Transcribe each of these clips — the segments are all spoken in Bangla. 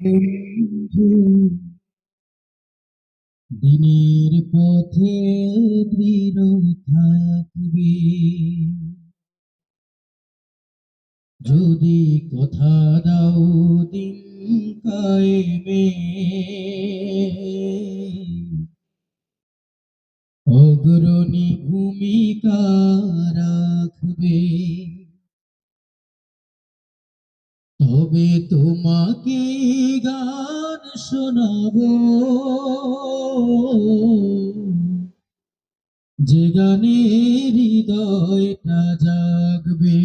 বন্ধু দিনের পথে দৃঢ় থাকবে, যদি কথা দাও দিন কায়েমে, অগ্রণী ভূমিকা রাখবে। তবে তোমাকে গান শোনাবো, যে গানে হৃদয়টা জাগবে।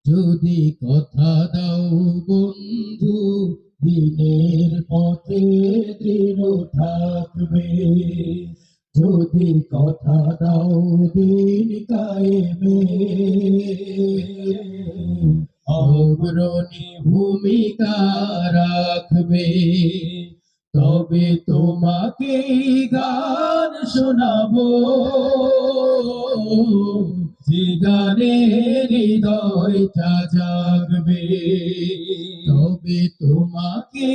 যদি কথা দাও বন্ধু দিনের পথে দৃঢ় থাকবে, যদি কথা দাও দিন কায়েমে, অগ্রণী ভূমিকা রাখবে। তবে তোমাকে গান শোনাবো, যে গানে হৃদয়টা জাগবে। তবে তোমাকে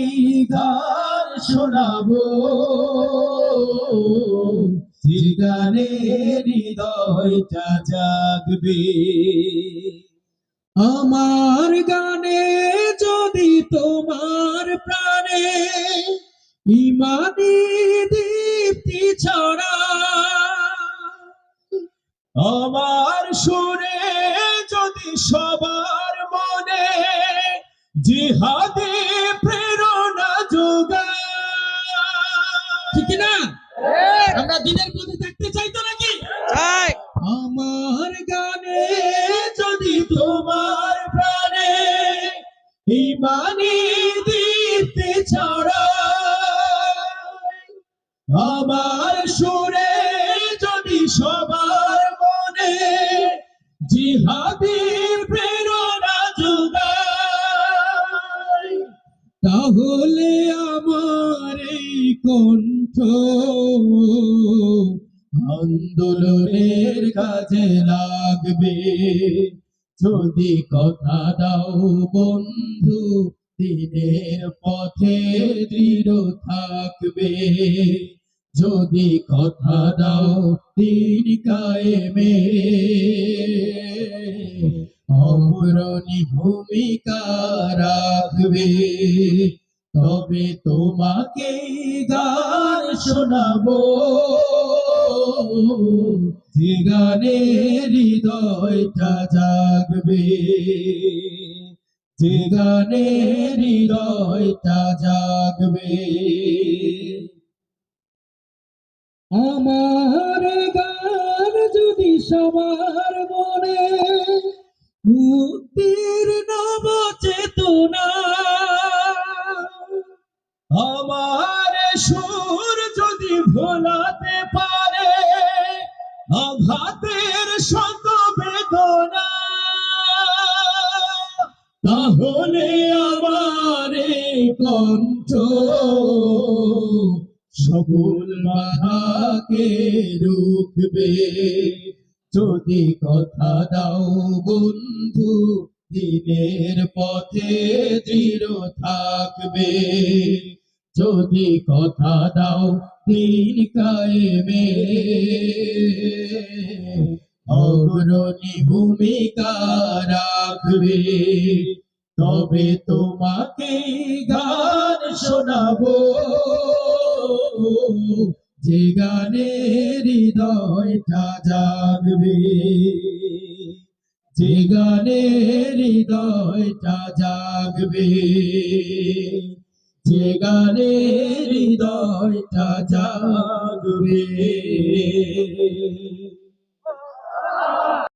গান শোনাবো, যে গানে হৃদয়টা জাগবে। আমার গানে যদি তোমার প্রাণে ইমানি দীপ্তি ছড়া, আমার সুরে যদি সবার মনে জিহাদে প্রেরণা যোগায়, ঠিক না? আমরা দিনের পথে থাকতে চাই তো নাকি? চাই। আমার গানে যদি তোমার প্রাণে ইমানি দীপ্তি ছড়ায়, আমার সুরে যদি সবার মনে জিহাদের প্রেরণা যোগায়, তাহলে আমার এই কণ্ঠ আন্দোলনের কাজে লাগবে। যদি কথা দাও বন্ধু দিনের পথে দৃঢ় থাকবে, যদি কথা দাও দিন কায়েমে, অগ্রণী ভূমিকা রাখবে। তবে তোমাকে গান শোনাবো, যে গানে হৃদয়টা জাগবে, যে গানে হৃদয়টা জাগবে। আমার গান যদি সবার মনে মুক্তির নব চেতনা, আমার সুর যদি ভোলাতে পারে আঘাতের শত বেদনা, তাহলে আমার কণ্ঠ সকল বাধাকে রুখবে। যদি কথা দাও বন্ধু দিনের পথে দৃঢ় থাকবে, যদি কথা দাও দিন কায়েমে, অগ্রণী ভূমিকা রাখবে। তবে তোমাকে গান শোনাবো, যে গানে হৃদয়টা জাগবে, যে গানে হৃদয়টা জাগবে, যে গানে হৃদয়টা জাগবে।